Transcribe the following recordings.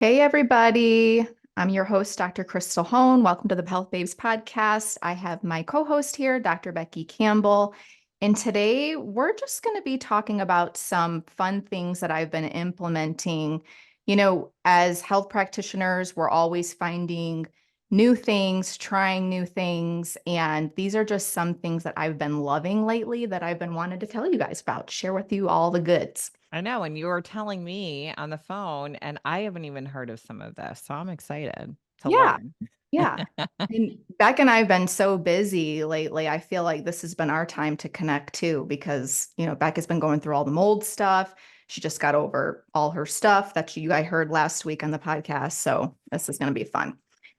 Hey, everybody. I'm your host, Dr. Crystal Hone. Welcome to the Health Babes podcast. I have my co host here, Dr. Becky Campbell. And today we're just going to be talking about some fun things that I've been implementing. As health practitioners, we're always finding new things, trying new things. And these are just some things that I've been loving lately that I've been wanting to tell you guys about, share with you all the goods. I know, and you were telling me on the phone, and I haven't even heard of some of this, so I'm excited to Yeah. learn. Yeah. And Beck and I have been so busy lately. I feel like this has been our time to connect too, because, Beck has been going through all the mold stuff. She just got over all her stuff that I heard last week on the podcast. So this is going to be fun.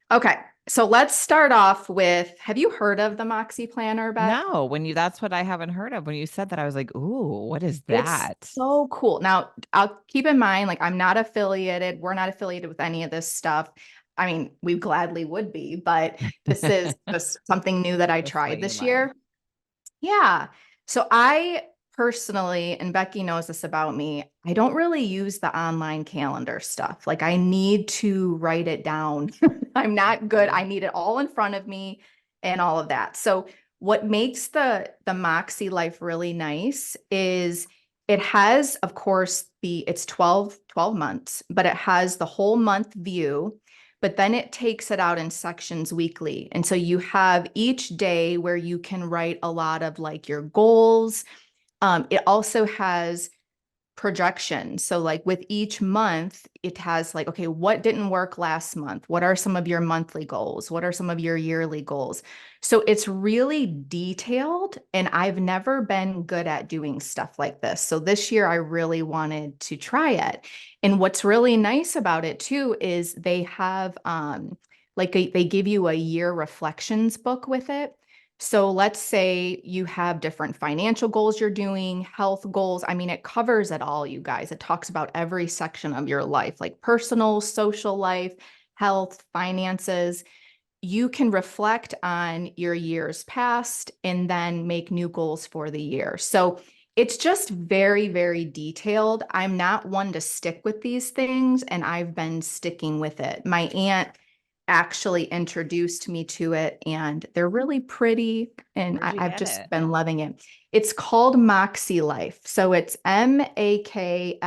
Okay. So let's start off with, have you heard of the Moxie Planner, Beck? No, that's what I haven't heard of. When you said that, I was like, ooh, what is It's that? so cool. Now, I'll keep in mind, like, I'm not affiliated. We're not affiliated with any of this stuff. I mean, we gladly would be, but this is just something new that I Just tried what you this like. year. Yeah. So I personally, and Becky knows this about me, I don't really use the online calendar stuff. Like, I need to write it down. I'm not good. Mhm. I need it all in front of me and all of that. So what makes the Moxie life really nice is it has, of course, it's 12 months, but it has the whole month view, but then it takes it out in sections weekly. And so you have each day where you can write a lot of like your goals. It also has projection. So like with each month, it has like, okay, what didn't work last month? What are some of your monthly goals? What are some of your yearly goals? So it's really detailed, and I've never been good at doing stuff like this. So this year I really wanted to try it. And what's really nice about it too is they have they give you a year reflections book with it. So let's say you have different financial goals you're doing, health goals. I mean, it covers it all, you guys. It talks about every section of your life, like personal, social life, health, finances. You can reflect on your years past and then make new goals for the year. So it's just very, very detailed. I'm not one to stick with these things, and I've been sticking with it. My aunt actually introduced me to it, and they're really pretty, and Where'd you I've get just it? been loving it. It's called Moxie Life. So it's Makse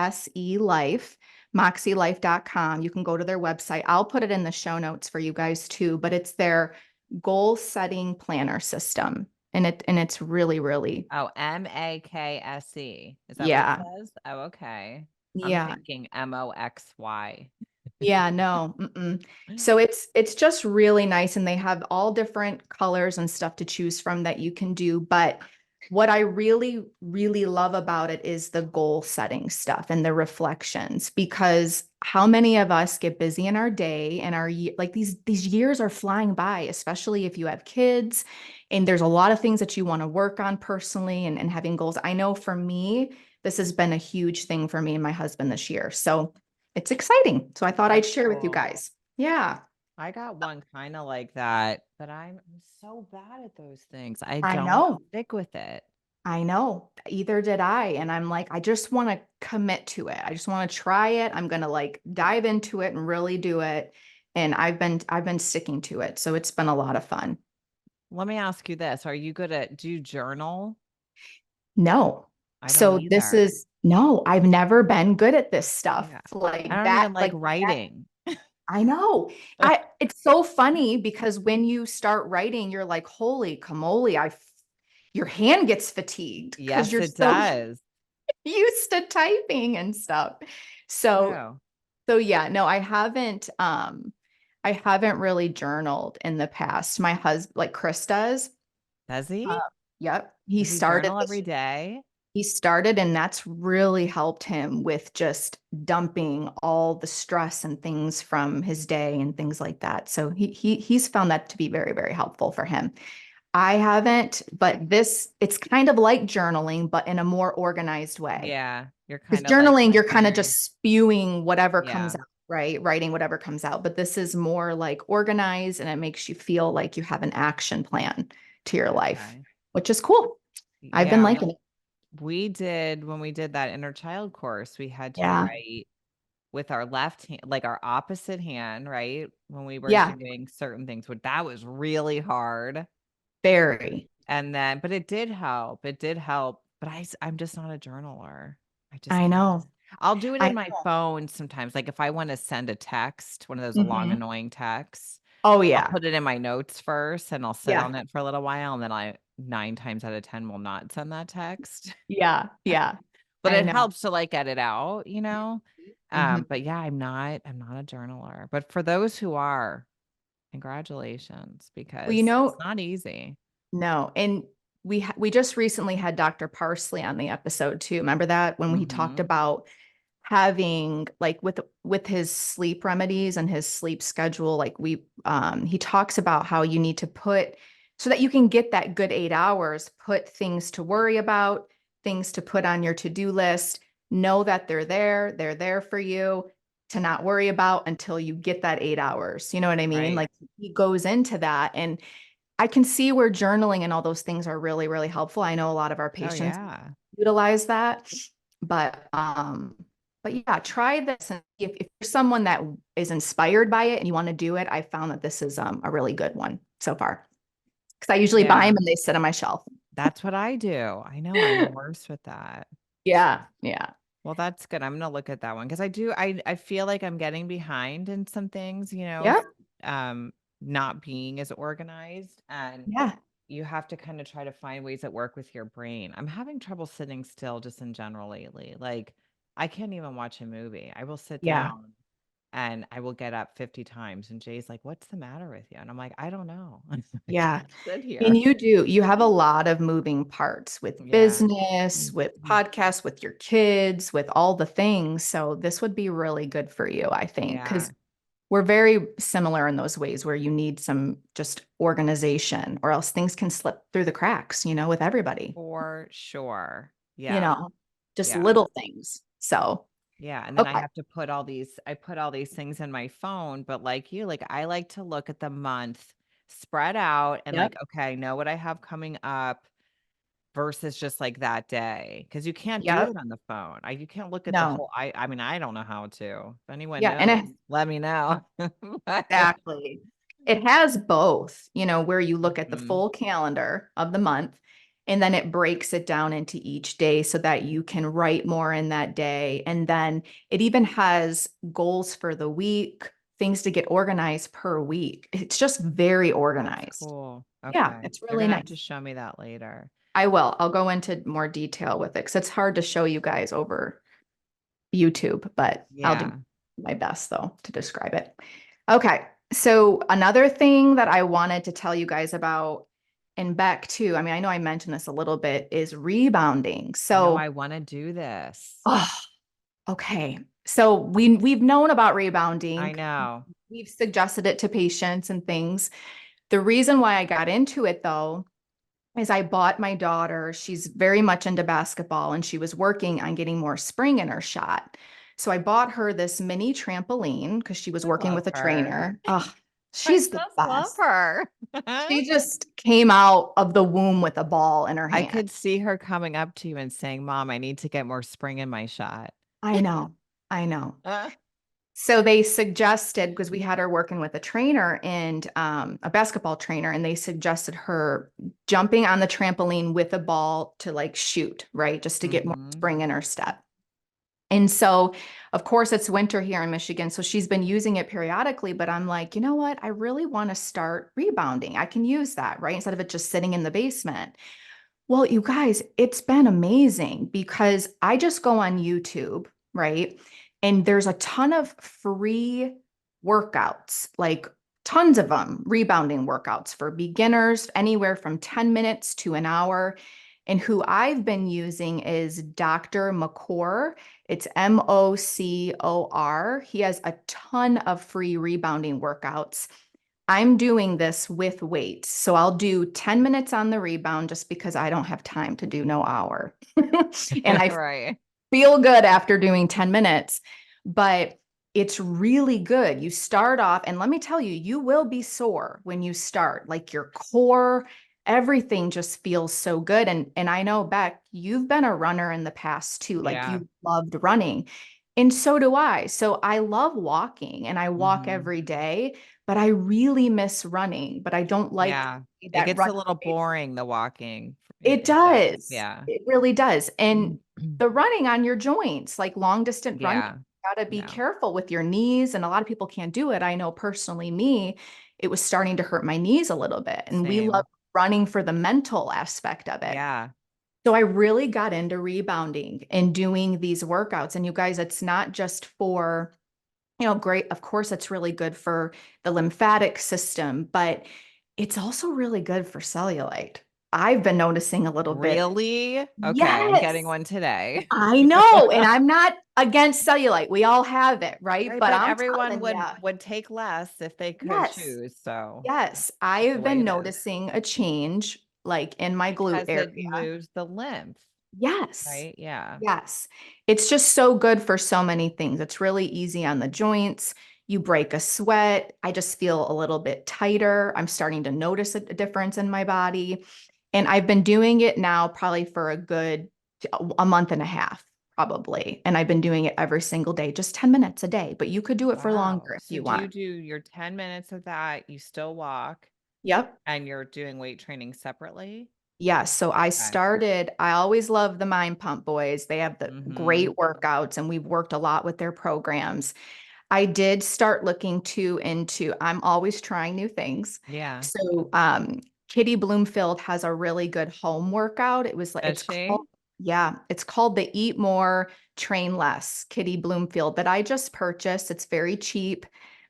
Life, moxielife.com. You can go to their website. I'll put it in the show notes for you guys too, but it's their goal setting planner system. And it's really, really, Oh, Makse. Is that what it yeah. says? Oh, okay. I'm Yeah. thinking Moxy. Yeah, no. So it's just really nice, and they have all different colors and stuff to choose from that you can do. But what I really, really love about it is the goal setting stuff and the reflections, because how many of us get busy in our day, and like these years are flying by, especially if you have kids and there's a lot of things that you want to work on personally, and having goals. I know for me, this has been a huge thing for me and my husband this year. So it's exciting. So I thought I'd That's share with you cool. guys. Yeah, I got one kind of like that, but I'm so bad at those things. I I don't know. stick with it. I know. Either did I. And I'm like, I just want to commit to it. I just want to try it. I'm going to like dive into it and really do it. And I've been sticking to it. So it's been a lot of fun. Let me ask you this. Are you good at do you journal? No. I don't So this either. is no, I've never been good at this stuff. Yeah. I Like don't that, even like like that. writing. I know. It's so funny because when you start writing, you're like, holy camole, your hand gets fatigued because Yes, you're it so does. used to typing and stuff. So True. so yeah, no, I haven't really journaled in the past. My husband, like Chris does. Does Uh, he? yep. He Does he started journal this every day? he started, and that's really helped him with just dumping all the stress and things from his day and things like that. So he's found that to be very, very helpful for him. I haven't, but it's kind of like journaling, but in a more organized way. Yeah. You're Because kind of like journaling, you're kind of comparing. just spewing whatever comes Yeah. out, right? Writing whatever comes out. But this is more like organized, and it makes you feel like you have an action plan to your life, Okay. which is cool. I've been Yeah. liking it. We did when we did that inner child course, we had to Yeah. write. with our left hand, like our opposite hand, right? When we were Yeah, doing certain things, but that was really hard. very. And then, but it did help. It did help. But I'm just not a journaler. I just I can't. know. I'll do it I in my phone sometimes. Like if I want to send a text, one of those long, Mhm. annoying texts, Oh, I'll yeah. put it in my notes first and I'll sit Yeah. on it for a little while. And then I 9 times out of 10 will not send that text. Yeah. Yeah. But I it know. helps to like get it out, you know? Mhm. But yeah, I'm not a journaler. But for those who are, congratulations, Well, because it's not easy. no, and we just recently had Dr. Parsley on the episode too. Remember that when he talked Hmm. about having like with his sleep remedies and his sleep schedule, like he talks about how you need to put so that you can get that good 8 hours, put things to worry about, things to put on your to-do list, know that they're there for you to not worry about until you get that 8 hours. You know what I mean? Right. Like he goes into that, and I can see where journaling and all those things are really, really helpful. I know a lot of our Oh, patients yeah. utilize that, but yeah, try this. And if you're someone that is inspired by it and you want to do it, I found that this is a really good one so far. Because I usually buy Yeah. them and they sit on my shelf. That's what I do. I know I'm the worst with that. Yeah, yeah, Well, that's good. I'm gonna look at that one because I feel like I'm getting behind in some things, yeah, um, not being as organized, and yeah, you have to kind of try to find ways that work with your brain. I'm having trouble sitting still just in general lately. Like I can't even watch a movie. I will sit yeah. down and I will get up 50 times and Jay's like, "What's the matter with you?" And I'm like, "I don't know. I Yeah. can't sit And here." you have a lot of moving parts with Yeah. business, with Mhm. podcasts, with your kids, with all the things. So this would be really good for you, I think, because Yeah. we're very similar in those ways where you need some just organization or else things can slip through the cracks, with everybody, For sure. you Yeah. know, just Yeah. little things. So, Yeah, and then I okay. have to put all these things in my phone, but like you, like I like to look at the month spread out and like, Yep. okay, I know what I have coming up versus just like that day. Cause you can't do Yep. it on the phone. You can't look at the No. whole I mean, I don't know how to. If anyone Yeah. And knows, let me know. But exactly. It has both, where you look at the mhm. full calendar of the month and then it breaks it down into each day so that you can write more in that day. And then it even has goals for the week, things to get organized per week. It's just very That's organized. cool. Yeah, Okay. it's You're really gonna have nice. to show me that later. I will. I'll go into more detail with it because it's hard to show you guys over YouTube, but I'll do Yeah. my best though to describe it. Okay. So another thing that I wanted to tell you guys about and back to, I mean, I know I mentioned this a little bit, is rebounding. No, So, I want to do this. oh, okay. So we've known about I rebounding. know. We've suggested it to patients and things. The reason why I got into it though is I bought my daughter, she's very much into basketball and she was working on getting more spring in her shot. So I bought her this mini trampoline because she was I working love with a her. trainer. Oh, I she's the just love best. her. She just came out of the womb with a ball in her I hand. could see her coming up to you and saying, "Mom, I need to get more spring in my shot." I know. I know. Uh, So they suggested, because we had her working with a trainer and a basketball trainer, and they suggested her jumping on the trampoline with a ball to like shoot, right? Just to get more mhm. spring in her step. And so, of course, it's winter here in Michigan. So she's been using it periodically, but I'm like, you know what? I really want to start rebounding. I can use that, right? Instead of it just sitting in the basement. Well, you guys, it's been amazing because I just go on YouTube, right? And there's a ton of free workouts, like tons of them, rebounding workouts for beginners, anywhere from 10 minutes to an hour. And who I've been using is Dr. McCor. It's Mocor. He has a ton of free rebounding workouts. I'm doing this with weights. So I'll do 10 minutes on the rebound just because I don't have time to do no hour. And I Right. feel good after doing 10 minutes, but it's really good. You start off, and let me tell you, you will be sore when you start. Like your core, everything just feels so good. And I know, Beck, you've been a runner in the past too. Like Yeah. you loved running. And so do I. So I love walking and I walk Mhm. every day, but I really miss running, but I don't like Yeah. It that gets a running. little boring, the walking. It It does. does. Yeah. It really does. And the running on your joints, like long distance running, Yeah. you got to be No. careful with your knees. And a lot of people can't do it. I know personally, me, it was starting to hurt my knees a little bit. And we love Same. running for the mental aspect of it. Yeah. So I really got into rebounding and doing these workouts. And you guys, it's not just for, great. Of course, it's really good for the lymphatic system, but it's also really good for cellulite. I've been noticing a little bit. Really? Okay, I'm getting Yes, one today. I know. And I'm not against cellulite. We all have it, right? Right, But but I'm everyone telling you, would take less if they could yes, choose, so yes, just I've the way been it is. noticing a change like in my glute Because area. it moves the lymph, Yes. right? Yeah. Yes. It's just so good for so many things. It's really easy on the joints. You break a sweat. I just feel a little bit tighter. I'm starting to notice a difference in my body. And I've been doing it now probably for a good a month and a half, probably. And I've been doing it every single day, just 10 minutes a day, but you could do it for Wow. longer if So you do you want. do your 10 minutes of that, you still walk, Yep. and you're doing weight training separately? Yes. So Okay. I always love the Mind Pump boys. They have the great Mhm. workouts and we've worked a lot with their programs. I did start looking too into, I'm always trying new things. Yeah. So Kitty Bloomfield has a really good home workout. It was like Does it's called, she? yeah, it's called the Eat More, Train Less, Kitty Bloomfield, that I just purchased. It's very cheap.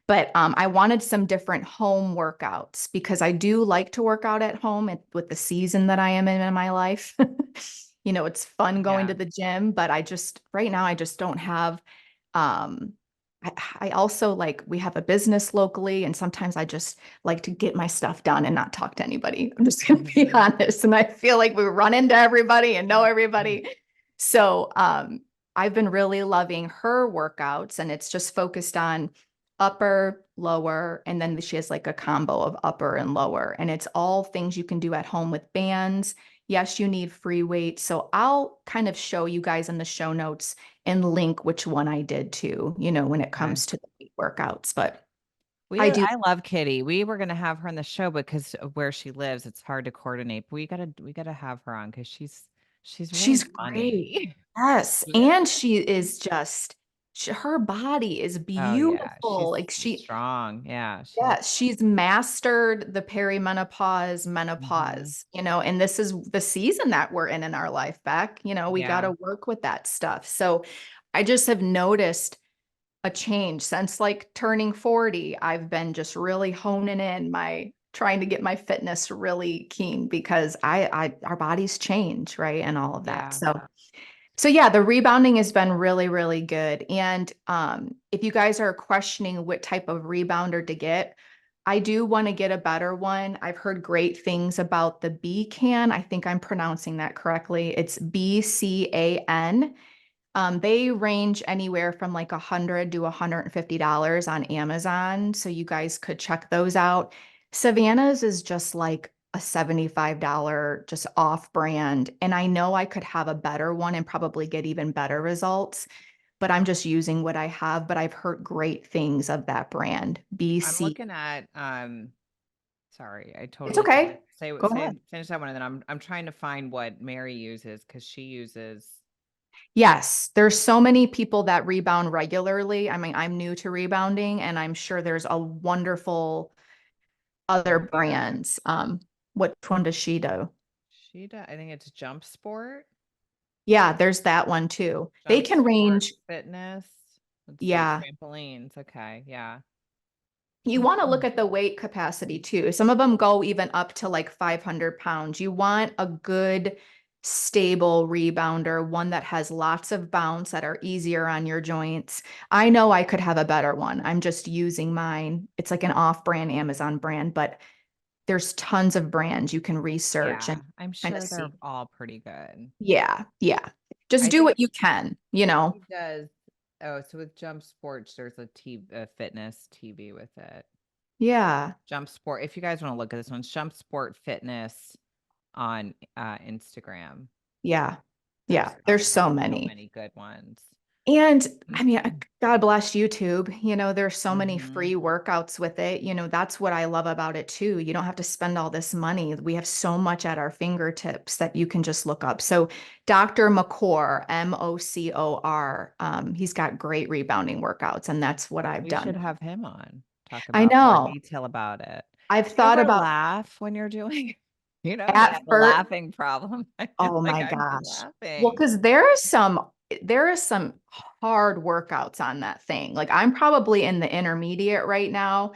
But I wanted some different home workouts because I do like to work out at home with the season that I am in my life. It's fun going to Yeah. the gym, but right now, I just don't have um, I also we have a business locally, and sometimes I just like to get my stuff done and not talk to anybody. I'm just going to be Mhm. honest. And I feel like we run into everybody and know everybody. So I've been really loving her workouts, and it's just focused on upper, lower, and then she has like a combo of upper and lower. And it's all things you can do at home with bands. Yes, you need free weights. So I'll kind of show you guys in the show notes and link which one I did too, when it Okay. comes to the weight workouts. But I do. I love Kitty. We were gonna have her on the show because of where she lives, it's hard to coordinate. But we gotta have her on because she's really She's great. funny. Yes. And she is just, her body is Oh yeah, beautiful. Like she's strong. Yeah, yeah, she's mastered the perimenopause, mhm. menopause, and this is the season that we're in our life back. We got Yeah. to work with that stuff. So I just have noticed a change since turning 40. I've been just really honing in trying to get my fitness really keen because our bodies change, right? And all of that. Yeah. So yeah, the rebounding has been really, really good. And if you guys are questioning what type of rebounder to get, I do want to get a better one. I've heard great things about the B can. I think I'm pronouncing that correctly. It's BCAN. They range anywhere from like $100 to $150 on Amazon. So you guys could check those out. Savannah's is just like a $75 just off brand. And I know I could have a better one and probably get even better results, but I'm just using what I have. But I've heard great things of that brand, I'm BC. looking at sorry, I It's totally okay. say Go say ahead. finish that one and then I'm trying to find what Mary uses because she uses Yes, there's so many people that rebound regularly. I mean, I'm new to rebounding, and I'm sure there's a wonderful other yeah. brands. Which one does she do? I think it's Jump Sport. Yeah, there's that one too. They Jump can Sport range, Fitness. Let's see, yeah. trampolines. Okay, yeah. You want to look at the weight capacity too. Some of them go even up to like 500 pounds. You want a good, stable rebounder, one that has lots of bounce that are easier on your joints. I know I could have a better one. I'm just using mine. It's like an off-brand Amazon brand, but there's tons of brands you can research Yeah, and I'm kind of sure they're see. all pretty good. Yeah, yeah. Just I do think what you can. she does. Oh, so with Jump Sports, there's a fitness TV with it. Yeah, Jump Sport. If you guys want to look at this one, it's Jump Sport Fitness on Instagram. yeah, There's yeah. There's so so many. many good ones. And I mean, God bless YouTube. There's so many Mhm. free workouts with it. That's what I love about it too. You don't have to spend all this money. We have so much at our fingertips that you can just look up. So Dr. McCor, Mocor, he's got great rebounding workouts, and that's what I've We should done. have him on, talk I about more know. detail about it. I've Do you thought ever about laugh when you're doing me, I at have a first. laughing problem. I feel Oh like my I'd be gosh. Well, laughing. because there is some hard workouts on that thing. Like I'm probably in the intermediate right now,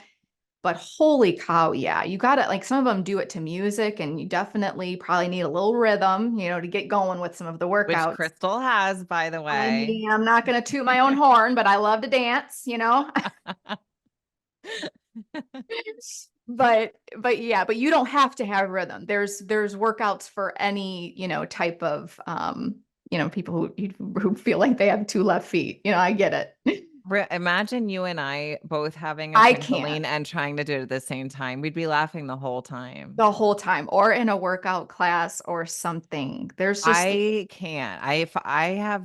but holy cow, yeah, you got to like some of them do it to music, and you definitely probably need a little rhythm, to get going with some of the Which workouts. Crystal has, by the I way. mean, I'm not going to toot my own horn, but I love to dance. But yeah, but you don't have to have rhythm. There's workouts for any, type of people who feel like they have two left feet. I get it. Imagine you and I both having a I can't trampoline and trying to do it at the same time. We'd be laughing the whole time. the whole time or in a workout class or something. There's just I can't. If I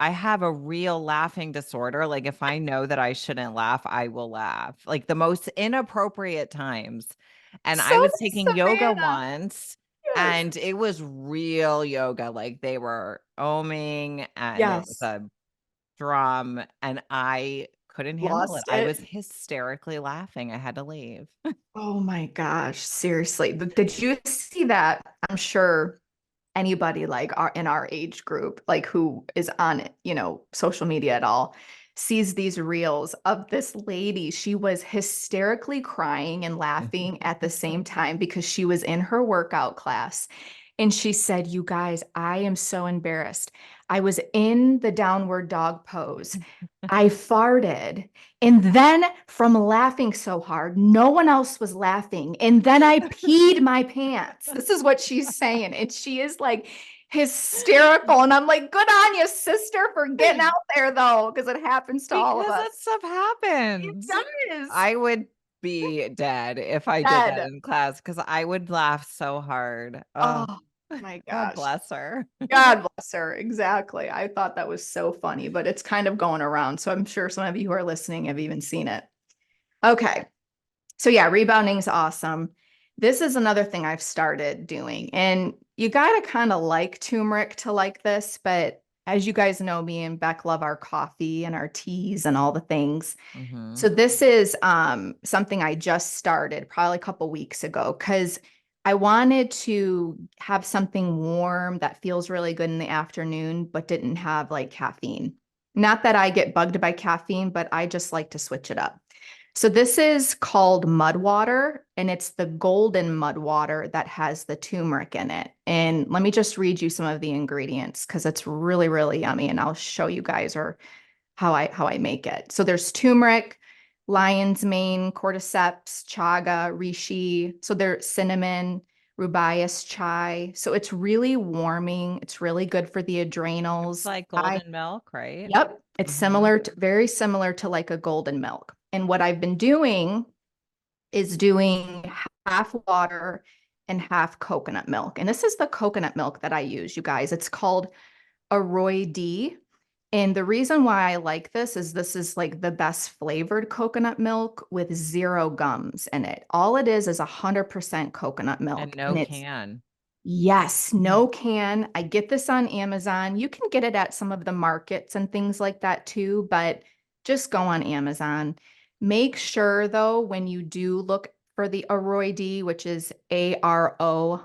have a real laughing disorder. Like if I know that I shouldn't laugh, I will laugh. Like the most inappropriate times. And so I was does taking yoga Savannah. once Yes. and it was real yoga. Like they were oming and there was Yes. a drum and I couldn't handle it. Lost I it. was hysterically laughing. I had to leave. Oh my gosh, seriously. Did you see that? I'm sure anybody like in our age group, like who is on it, social media at all, sees these reels of this lady. She was hysterically crying and laughing at the same time because she was in her workout class. And she said, "You guys, I am so embarrassed. I was in the downward dog pose. I farted. And then from laughing so hard, no one else was laughing. And then I peed my pants." This is what she's saying. And she is like hysterical. And I'm like, good on you, sister, for getting out there though, because it happens to all of Because us. that stuff It happens. does. I would be dead if I did that Dead. in class because I would laugh so hard. Oh, Oh my God gosh. bless her. God bless her. Exactly. I thought that was so funny, but it's kind of going around. So I'm sure some of you who are listening have even seen it. Okay. So yeah, rebounding is awesome. This is another thing I've started doing. And you got to kind of like turmeric to like this, but as you guys know, me and Beck love our coffee and our teas and all the things. Hmm. So this is something I just started probably a couple weeks ago because I wanted to have something warm that feels really good in the afternoon, but didn't have like caffeine. Not that I get bugged by caffeine, but I just like to switch it up. So this is called mud water, and it's the golden mud water that has the turmeric in it. And let me just read you some of the ingredients because it's really, really yummy, and I'll show you guys or how I make it. So there's turmeric, lion's mane, cordyceps, chaga, reishi. So there's cinnamon, rubias chai. So it's really warming. It's really good for the It's adrenals. like I golden milk, right? Yep, it's Hmm. very similar to like a golden milk. And what I've been doing is doing half water and half coconut milk. And this is the coconut milk that I use, you guys. It's called Arroy D. And the reason why I like this is like the best flavored coconut milk with zero gums in it. All it is 100% coconut And milk. no And it's can. Yes, no can. I get this on Amazon. You can get it at some of the markets and things like that too, but just go on Amazon. Make sure though, when you do look for the Aroy D, which is AROY/D,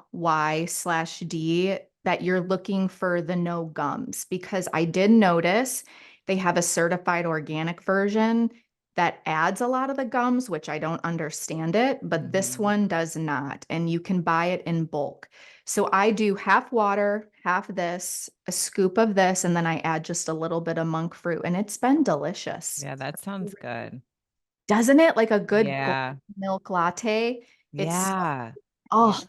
that you're looking for the no gums because I did notice they have a certified organic version that adds a lot of the gums, which I don't understand it, but this Hmm. one does not. And you can buy it in bulk. So I do half water, half this, a scoop of this, and then I add just a little bit of monk fruit, and it's been delicious. Yeah, that sounds good. Doesn't it? Like a good golden Yeah. milk latte. It's Yeah. Yeah. oh,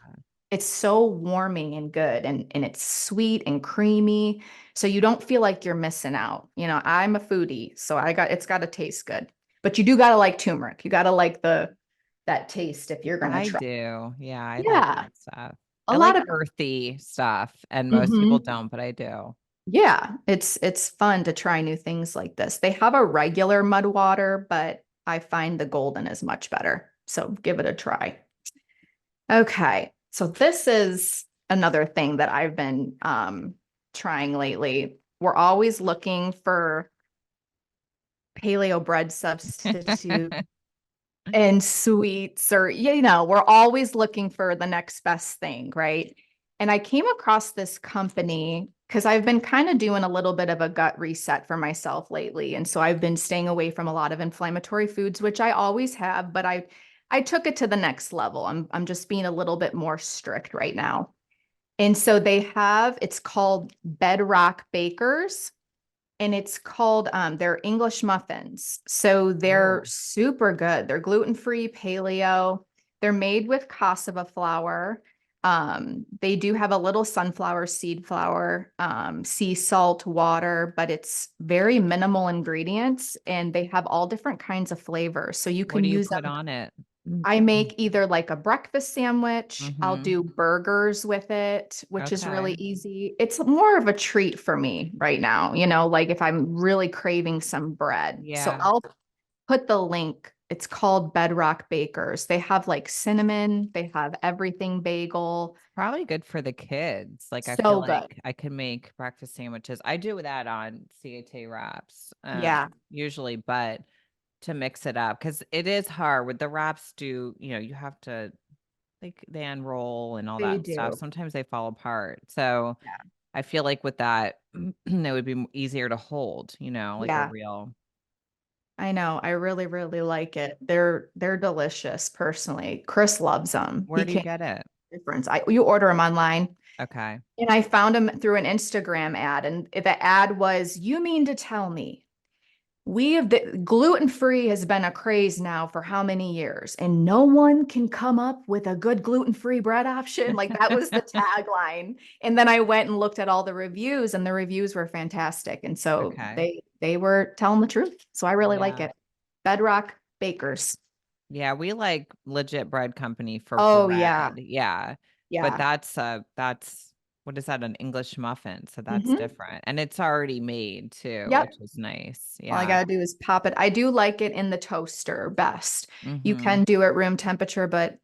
it's so warming and good, and it's sweet and creamy, so you don't feel like you're missing out. I'm a foodie, so it's got to taste good. But you do got to like turmeric. You got to like the that taste if you're gonna I try. do. Yeah, I like Yeah, that stuff. a I lot like of earthy stuff, and most people Mhm. don't, but I do. Yeah, it's fun to try new things like this. They have a regular mud water, but I find the golden is much better. So give it a try. Okay. So this is another thing that I've been trying lately. We're always looking for paleo bread substitute and sweets, or we're always looking for the next best thing, right? And I came across this company because I've been kind of doing a little bit of a gut reset for myself lately. And so I've been staying away from a lot of inflammatory foods, which I always have, but I took it to the next level. I'm just being a little bit more strict right now. And so it's called Bedrock Bakers, and it's called they're English muffins. So they're Oh, super good. They're gluten-free, paleo. They're made with cassava flour. They do have a little sunflower seed flour, sea salt, water, but it's very minimal ingredients, and they have all different kinds of flavors. So you what can do you use put them. on it? I make either like a breakfast sandwich, I'll Mm-hmm. do burgers with it, which is really Okay. easy. It's more of a treat for me right now, like if I'm really craving some bread. So Yeah. I'll put the link. It's called Bedrock Bakers. They have like cinnamon, they have everything bagel. Probably good for the kids. Like I feel So good. like I could make breakfast sandwiches. I do that on CAT wraps, Yeah, usually, but to mix it up because it is hard with the wraps. You have to like they unroll and all they that stuff. do. Sometimes they fall apart. So Yeah. I feel like with that, it would be easier to hold, like a Yeah, real. I know. I really, really like it. They're delicious personally. Chris loves them. Where He do you can't get it? difference. You order them online. Okay. And I found him through an Instagram ad, and the ad was, "You mean to tell me we have the gluten-free has been a craze now for how many years, and no one can come up with a good gluten-free bread option?" Like that was the tagline. And then I went and looked at all the reviews, and the reviews were fantastic. And so Okay. they were telling the truth. So I really like Yeah. it. Bedrock Bakers. Yeah, we like legit bread company for Oh yeah. bread. Yeah. But Yeah. that's what is that? An English muffin. So that's Hmm. different. And it's already made too, Yep. which is nice. All I Yeah. gotta do is pop it. I do like it in the toaster best. You Mm-hmm. can do it room temperature, but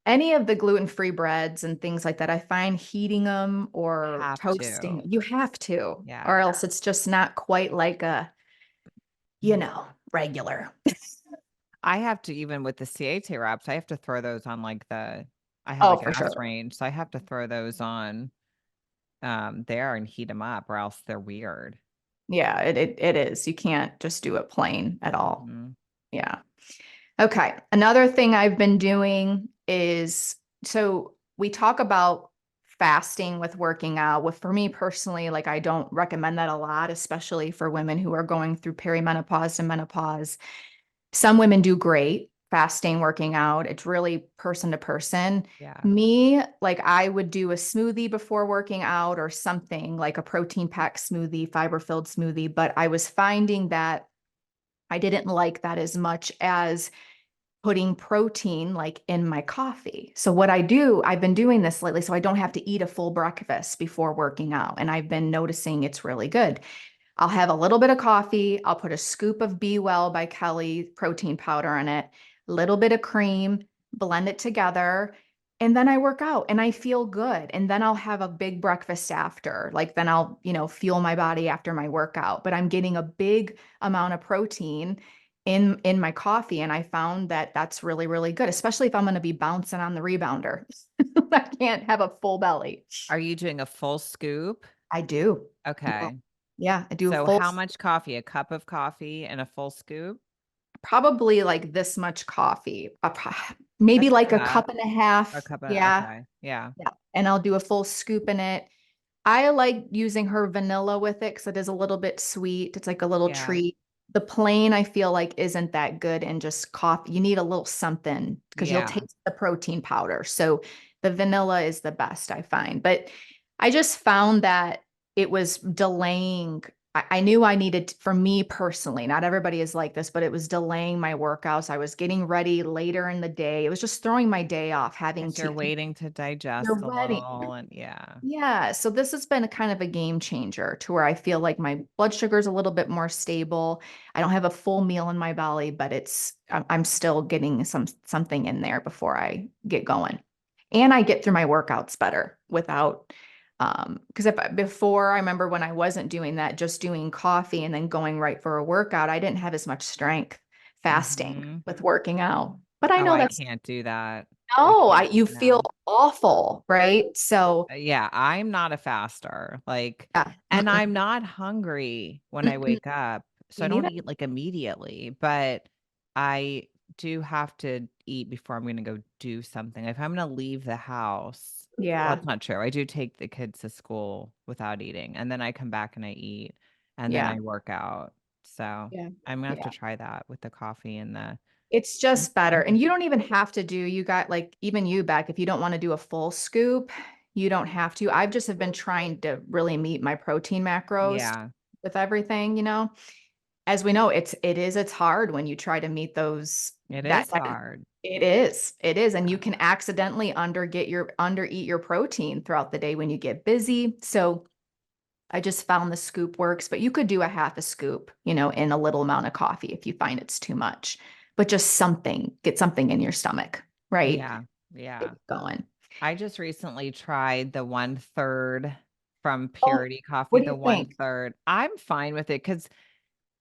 any of the gluten-free breads and things like that, I find heating them or Have toasting, to. you have to, Yeah. or else it's just not quite like a, regular. I have to even with the CAT wraps, I have to throw those on like I have a Oh, for gas sure. range, so I have to throw those on there and heat them up or else they're weird. Yeah, it is. You can't just do it plain at all. Mhm. Yeah. Okay. Another thing I've been doing is, so we talk about fasting with working out. With For me personally, like I don't recommend that a lot, especially for women who are going through perimenopause and menopause. Some women do great fasting, working out. It's really person to person. Yeah. Me, like I would do a smoothie before working out or something like a protein pack smoothie, fiber filled smoothie. But I was finding that I didn't like that as much as putting protein like in my coffee. So what I do, I've been doing this lately so I don't have to eat a full breakfast before working out, and I've been noticing it's really good. I'll have a little bit of coffee, I'll put a scoop of Be Well by Kelly protein powder in it, a little bit of cream, blend it together, and then I work out and I feel good. And then I'll have a big breakfast after. Like then I'll, fuel my body after my workout, but I'm getting a big amount of protein in my coffee, and I found that that's really really good, especially if I'm going to be bouncing on the rebounder. I can't have a full belly. Are you doing a full scoop? I do. Yeah. Okay. Yeah, I do a So full, how much coffee? A cup of coffee and a full scoop? probably like this much coffee, maybe That's a like a cup. cup and a A half. cup of Yeah. okay. Yeah. Yeah. And I'll do a full scoop in it. I like using her vanilla with it because it is a little bit sweet. It's like a little Yeah. treat. The plain, I feel like, isn't that good. And just coffee, you need a little something because you'll Yeah. taste the protein powder. So the vanilla is the best, I find. But I just found that it was delaying. I knew I needed, for me personally, not everybody is like this, but it was delaying my workouts. I was getting ready later in the day. It was just throwing my day off, having Because to, you're waiting to digest you're a ready. little and yeah. Yeah. So this has been a kind of a game changer to where I feel like my blood sugar is a little bit more stable. I don't have a full meal in my belly, but I'm still getting something in there before I get going. And I get through my workouts better without, because if before, I remember when I wasn't doing that, just doing coffee and then going right for a workout, I didn't have as much strength fasting Mhm. with working out. But I Oh, know I that's can't do that. I no, can't. you feel No. awful, right? So Yeah, I'm not a faster. Like, yeah. and Mm-mm, I'm not hungry when I mm-mm. wake up. So Me I don't neither. eat like immediately, but I do have to eat before I'm going to go do something. If I'm going to leave the house, well, Yeah. that's not true. I do take the kids to school without eating, and then I come back and I eat, and then Yeah. I work out. So Yeah. I'm gonna have Yeah. to try that with the coffee and the. It's just better. And you don't even have to do, you got like, even you back, if you don't want to do a full scoop, you don't have to. I've just have been trying to really meet my protein macros Yeah, with everything, as we know, it's hard when you try to meet those, it that, is hard. it is. And you can accidentally undereat your protein throughout the day when you get busy. So I just found the scoop works, but you could do a half a scoop, in a little amount of coffee if you find it's too much, but just get something in your stomach, right? Yeah, Get yeah. going. I just recently tried the 1/3 from Oh, Purity Coffee, what do the you think? 1/3. I'm fine with it because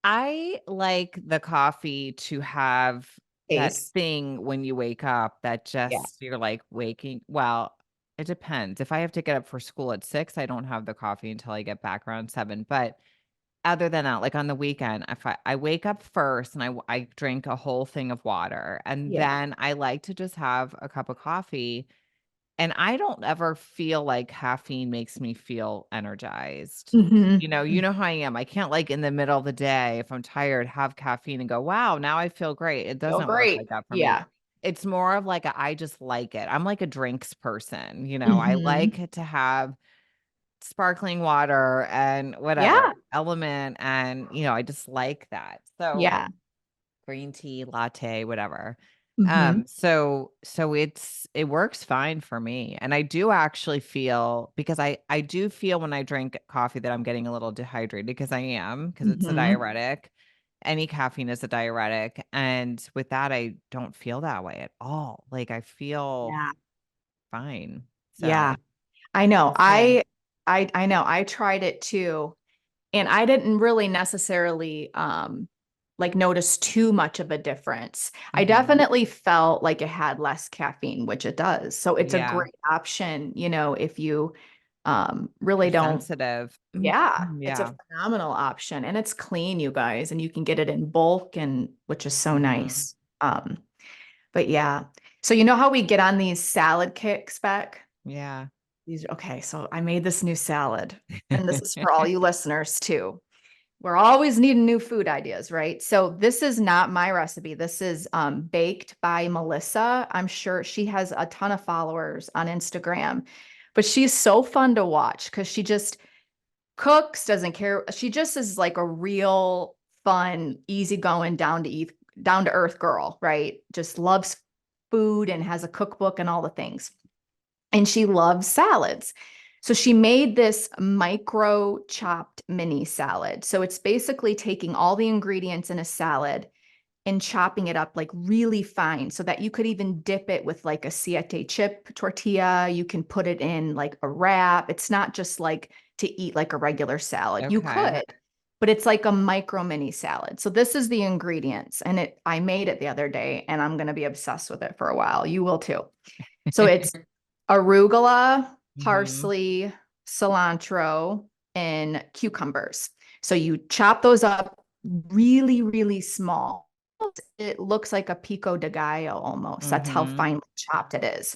I like the coffee to have that Ace. thing when you wake up that Yeah. just you're like waking. Well, it depends. If I have to get up for school at 6, I don't have the coffee until I get back around 7. But other than that, like on the weekend, if I wake up first and I drink a whole thing of water, and Yeah. then I like to just have a cup of coffee, and I don't ever feel like caffeine makes me feel energized. You Hmm. know how I am. I can't like in the middle of the day if I'm tired have caffeine and go, "Wow, now I feel great." It Feel doesn't work like great. that for me. Yeah. It's more of like I just like it. I'm like a drinks person. I Hmm. like to have sparkling water and whatever Yeah. element, and I just like that. So Yeah. green tea, latte, whatever. Hmm. So it works fine for me. And I do actually feel, because I do feel when I drink coffee that I'm getting a little dehydrated, because I am, because it's a Hmm. diuretic. Any caffeine is a diuretic. And with that, I don't feel that way at all. Like I feel Yeah. fine. Yeah. So I know. we'll see. I know. I tried it too. And I didn't really necessarily like notice too much of a difference. I Hmm. definitely felt like it had less caffeine, which it does. So it's a Yeah. great option, if you really You're don't. sensitive. Yeah, it's a Yeah. phenomenal option and it's clean, you guys, and you can get it in bulk and which is so Hmm. nice. But yeah. So you know how we get on these salad kicks back? Yeah. Okay, so I made this new salad, and this is for all you listeners too. We're always needing new food ideas, right? So this is not my recipe. This is baked by Melissa. I'm sure she has a ton of followers on Instagram, but she's so fun to watch because she just cooks, doesn't care. She just is like a real fun, easygoing, down to earth girl, right? Just loves food and has a cookbook and all the things, and she loves salads. So she made this micro chopped mini salad. So it's basically taking all the ingredients in a salad and chopping it up like really fine so that you could even dip it with like a siete chip tortilla. You can put it in like a wrap. It's not just like to eat like a regular salad. You Okay. could, but it's like a micro mini salad. So this is the ingredients, and I made it the other day and I'm going to be obsessed with it for a while. You will too. So it's arugula, Hmm. parsley, cilantro, and cucumbers. So you chop those up really, really small. It looks like a pico de gallo almost. That's how Mhm. finely chopped it is.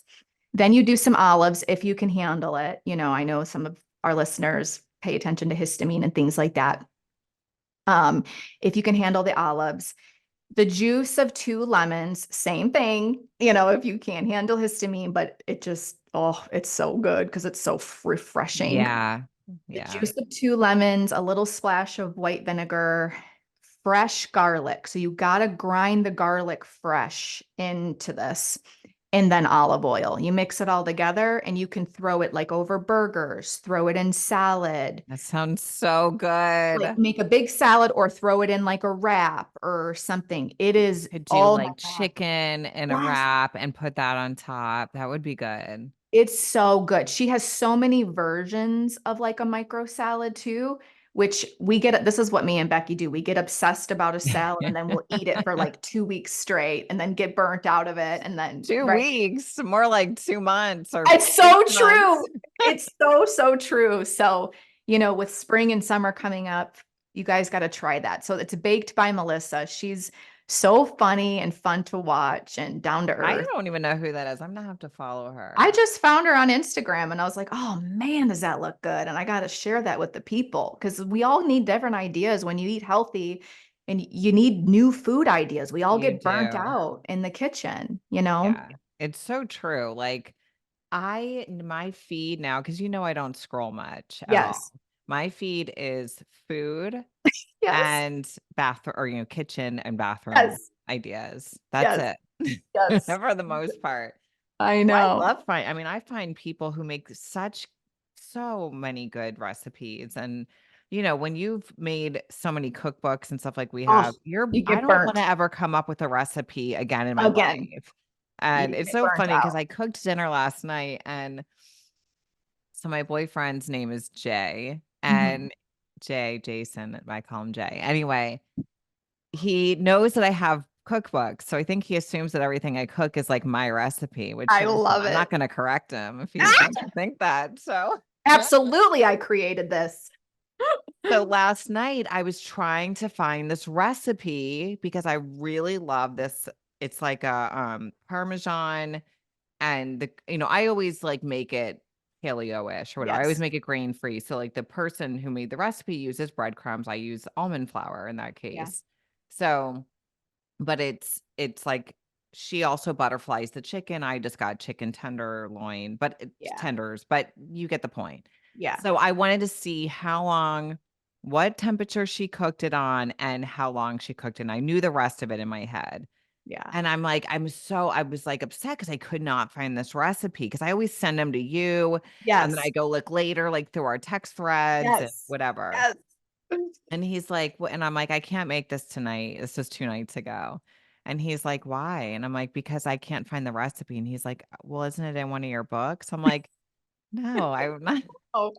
Then you do some olives if you can handle it. I know some of our listeners pay attention to histamine and things like that. Um, if you can handle the olives, the juice of 2 lemons, same thing, if you can't handle histamine, but it just, oh, it's so good because it's so refreshing. Yeah. The Yeah. juice of 2 lemons, a little splash of white vinegar, fresh garlic. So you got to grind the garlic fresh into this, and then olive oil. You mix it all together and you can throw it like over burgers, throw it in salad, That sounds so like good. make a big salad or throw it in like a wrap or something. It is, Could do oh my like God. chicken in a Yes. wrap and put that on top. That would be good. It's so good. She has so many versions of like a micro salad too, which we get. This is what me and Becky do. We get obsessed about a salad and then we'll eat it for like 2 weeks straight and then get burnt out of it. And then, Two right. weeks, more like 2 months or It's so 6 months. true. It's so, so true. So, with spring and summer coming up, you guys got to try that. So it's baked by Melissa. She's so funny and fun to watch and down to I earth. don't even know who that is. I'm gonna have to follow I her. just found her on Instagram and I was like, oh man, does that look good? And I got to share that with the people because we all need different ideas when you eat healthy and you need new food ideas. We all You get burnt do. out in the kitchen. Yeah. It's so true. Like my feed now, because I don't scroll much at all. Yes. My feed is food Yes. and bathroom or kitchen and bathroom Yes. ideas. That's Yes. it. Yes. For the most part. I I know. love I find people who make so many good recipes. And when you've made so many cookbooks and stuff like we Oh, have, you I get don't want burnt to ever come up with a recipe again in my again. life. You And it's get so burnt funny because out. I cooked dinner last night, and so my boyfriend's name is Jay, Mhm. and Jason, I call him Jay. Anyway, he knows that I have cookbooks, so I think he assumes that everything I cook is like my recipe, which I love I'm not it. going to correct him if he wants to think that. So, Absolutely, I created this. so last night I was trying to find this recipe because I really love this. It's like a Parmesan, and I always like make it paleo-ish or whatever. I always Yes. make it grain free. So like the person who made the recipe uses breadcrumbs. I use almond flour in that Yeah. case. So but it's like she also butterflies the chicken. I just got chicken tenderloin, but it's Yeah. tenders, but you get the point. Yeah. So I wanted to see what temperature she cooked it on and how long she cooked it. And I knew the rest of it in my head. Yeah. And I was like upset because I could not find this recipe because I always send them to you. And then I Yes. go look later, like through our text threads and Yes. whatever. Yes. And he's like, and I'm like, I can't make this tonight. This was 2 nights ago. And he's like, why? And I'm like, because I can't find the recipe. And he's like, well, isn't it in one of your books? I'm like, no, I'm not. Oh.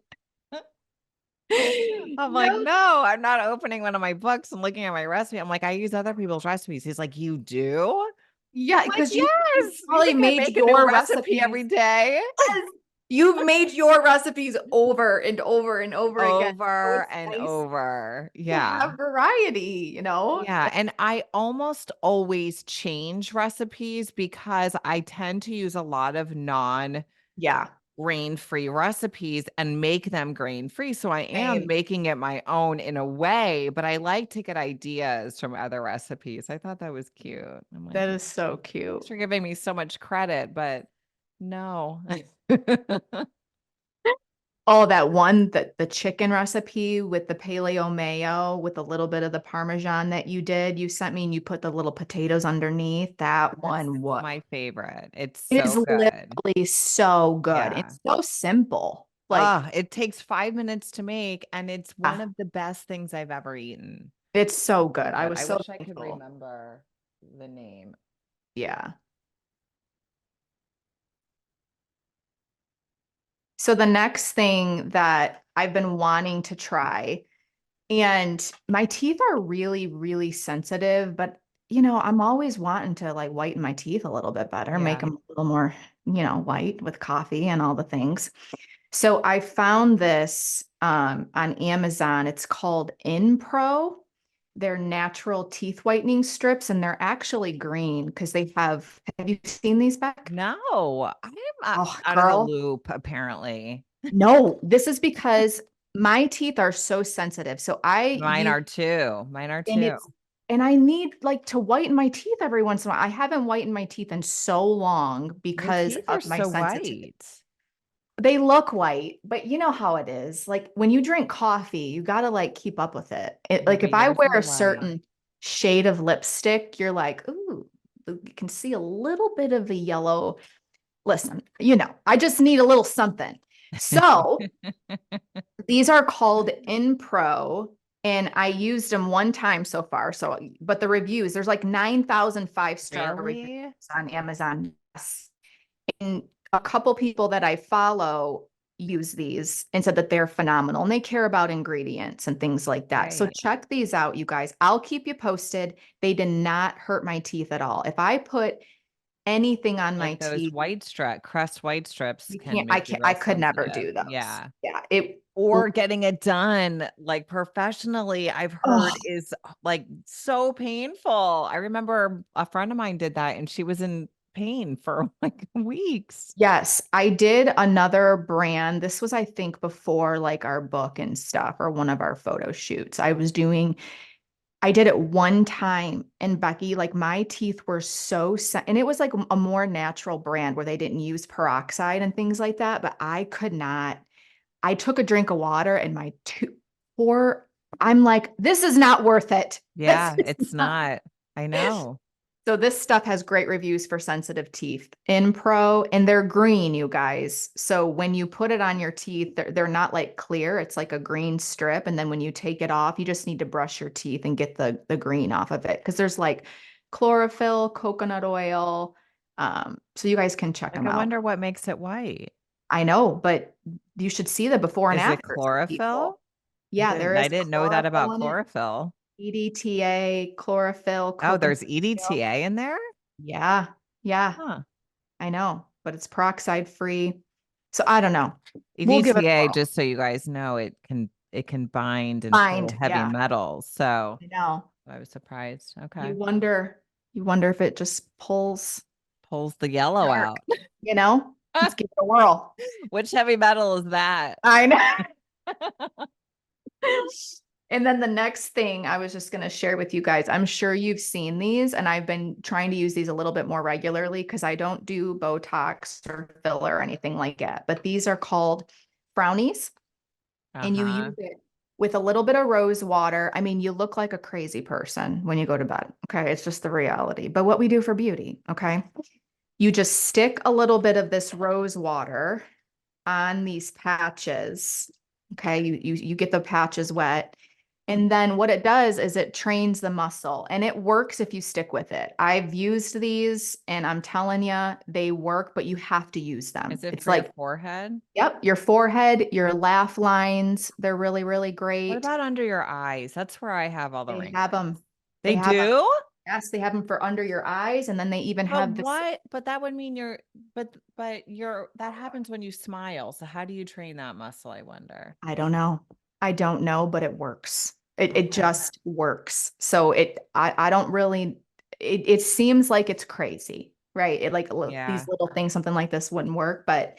I'm like, No. no, I'm not opening one of my books and looking at my recipe. I'm like, I use other people's recipes. He's like, you do? Yeah, I'm like, because you yes. You probably think I made make a new your recipe every recipes. day? Yes. You've made your recipes over and over and over again. So Over it's and nice over. to Yeah. have variety. Yeah, and I almost always change recipes because I tend to use a lot of Yeah. non-grain-free recipes and make them grain-free. So I am Same. making it my own in a way, but I like to get ideas from other recipes. I thought that was cute. I'm like, That is so cute. thanks for giving me so much credit, but no. Oh, that one, the chicken recipe with the paleo mayo with a little bit of the Parmesan that you did. You sent me and you put the little potatoes underneath. That That's one, what? my favorite. It's It is so good. literally so good. Yeah. It's so simple. Like, Ah, it takes 5 minutes to make, and it's one ah, of the best things I've ever eaten. it's so So good. I good. was I so wish I could thankful. remember the name. Yeah. So the next thing that I've been wanting to try, and my teeth are really, really sensitive, but I'm always wanting to like whiten my teeth a little bit better, make Yeah. them a little more, white with coffee and all the things. So I found this on Amazon. It's called InPro. They're natural teeth whitening strips, and they're actually green because have you seen these, Beck? No, I'm Oh, out of the girl. loop, apparently. No, this is because my teeth are so sensitive. So I Mine use, are too. Mine are and too. I need like to whiten my teeth every once in a while. I haven't whitened my teeth in so long Your because teeth are of my so sensitivity. white. they look white, but you know how it is. Like when you drink coffee, you got to like keep up with it. Yeah, Like but if I yours wear are a white. certain shade of lipstick, you're like, ooh, you can see a little bit of the yellow. Listen, I just need a little something. So these are called In Pro, and I used them one time so far. So, but the reviews, there's like 9,000 5-star reviews Really? on Amazon. Yes. And a couple people that I follow use these and said that they're phenomenal and they care about ingredients and things like that. So Great. check these out, you guys. I'll keep you posted. They did not hurt my teeth at all. If I put anything on my Like those teeth, crust white strips you can can't, make you I real could never sensitive. do those. Yeah. Yeah. It, Or getting it done like professionally, I've oh, heard is like so painful. I remember a friend of mine did that and she was in pain for like weeks. yes, I did another brand. This was, I think, before like our book and stuff or one of our photo shoots. I did it one time and Becky, like my teeth were so set and it was like a more natural brand where they didn't use peroxide and things like that, but I could not. I took a drink of water and my poor, I'm like, this is not worth it. This Yeah, is it's not. not. I know. So this stuff has great reviews for sensitive teeth in Pro, and they're green, you guys. So when you put it on your teeth, they're not like clear. It's like a green strip. And then when you take it off, you just need to brush your teeth and get the green off of it. Because there's like chlorophyll, coconut oil. So you guys can check Like them I out. wonder what makes it white. I know, but you should see the before and Is it after for people. chlorophyll? Yeah, there I is didn't know that about chlorophyll in it. chlorophyll. EDTA, chlorophyll, Oh, coconut there's oil. EDTA in there? Yeah, yeah. Huh. I know, but it's peroxide free. So I don't know. We'll give it a EDTA, whirl. just so you guys know, it can bind and pull Find, heavy yeah, metals. So I know. I was surprised. You Okay. wonder, you wonder if it just pulls Pulls the yellow dark, out. you know? Let's give it a whirl. Which heavy metal is that? I know. And then the next thing I was just going to share with you guys, I'm sure you've seen these, and I've been trying to use these a little bit more regularly because I don't do Botox or filler or anything like that. But these are called Brownies, and you Uh-huh. use it with a little bit of rose water. I mean, you look like a crazy person when you go to bed. Okay. It's just the reality. But what we do for beauty. Okay. You just stick a little bit of this rose water on these patches. Okay. You get the patches wet. And then what it does is it trains the muscle and it works if you stick with it. I've used these and I'm telling you, they work, but you have to use them. Is it It's for your like, forehead? yep, your forehead, your laugh lines, they're really, really What great. about under your eyes? That's where I have all the They have wrinkles. them. They They have them. do? Yes, they have them for under your eyes, and then they even But have this. what? But that would mean you're that happens when you smile. So how do you train that muscle, I wonder? I don't know. I don't know, but it works. It Okay. just works. So I don't really. It seems like it's crazy, right? It like Yeah. these little things, something like this wouldn't work, but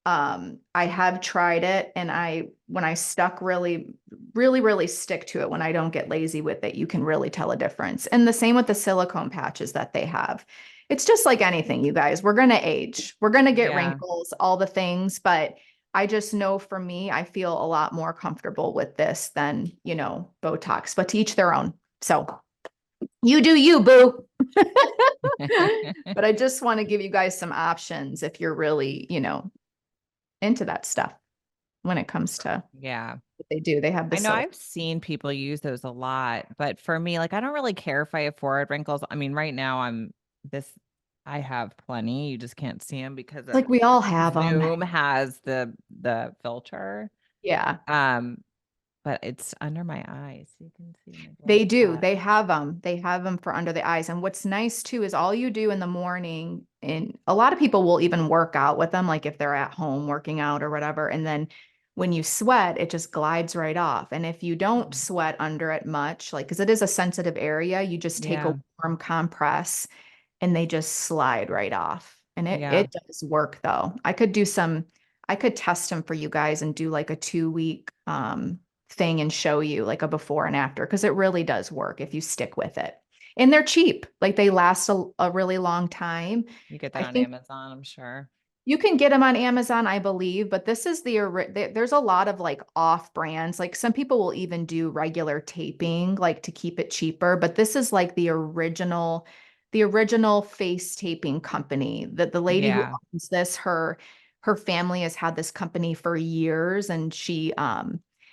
I have tried it, and when I stuck really stick to it, when I don't get lazy with it, you can really tell a difference. And the same with the silicone patches that they have. It's just like anything, you guys. We're gonna age, we're gonna get Yeah. wrinkles, all the things, but I just know for me, I feel a lot more comfortable with this than, Botox, but to each their own. So you do you, boo. But I just want to give you guys some options if you're really, into that stuff when it comes to Yeah. what they do. They have the I know silicone. I've seen people use those a lot, but for me, like I don't really care if I have forehead wrinkles. I mean, right now this I have plenty. You just can't see them because of Like we all have them. Zoom has the filter. Yeah, Um, but it's under my eyes. You can see my blind they do. spot. They have them. They have them for under the eyes. And what's nice too is all you do in the morning, and a lot of people will even work out with them, like if they're at home working out or whatever. And then when you sweat, it just glides right off. And if you don't Mm. sweat under it much, like, because it is a sensitive area, you just take a Yeah. warm compress and they just slide right off. And it Yeah. it does work though. I could test them for you guys and do like a 2 week thing and show you like a before and after because it really does work if you stick with it. And they're cheap. Like they last a really long time. You get I that on think Amazon, I'm sure. You can get them on Amazon, I believe, but this is there's a lot of like off brands. Like some people will even do regular taping, like to keep it cheaper, but this is like the original face taping company. That the lady who Yeah. owns this, her family has had this company for years, and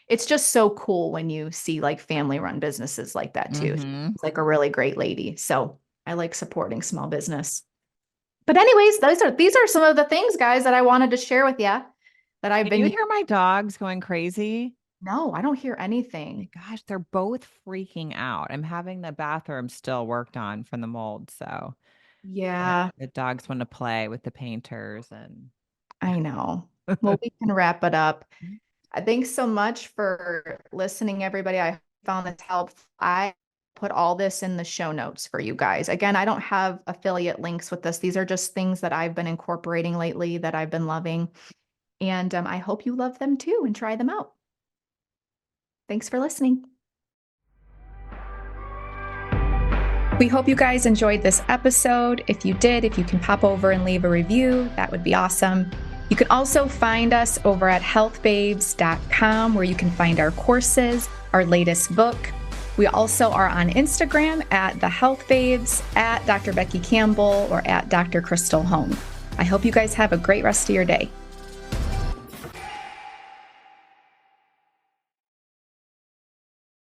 it's just so cool when you see like family run businesses like that too. Mm-hmm. She's like a really great lady. So I like supporting small business. But anyways, these are some of the things, guys, that I wanted to share with you that I've Can you been. hear my dogs going crazy? No, I don't hear My anything. gosh, they're both freaking out. I'm having the bathroom still worked on from the mold, so Yeah, the dogs want to play with the painters and I know. Well, we can wrap it up. Thanks so much for listening, everybody. I found this helpful. I put all this in the show notes for you guys. Again, I don't have affiliate links with this. These are just things that I've been incorporating lately that I've been loving. And I hope you love them too and try them out. Thanks for listening. We hope you guys enjoyed this episode. If you did, if you can pop over and leave a review, that would be awesome. You can also find us over at healthbabes.com, where you can find our courses, our latest book. We also are on Instagram at The Health Babes, at Dr. Becky Campbell, or at Dr. Crystal Home. I hope you guys have a great rest of your day.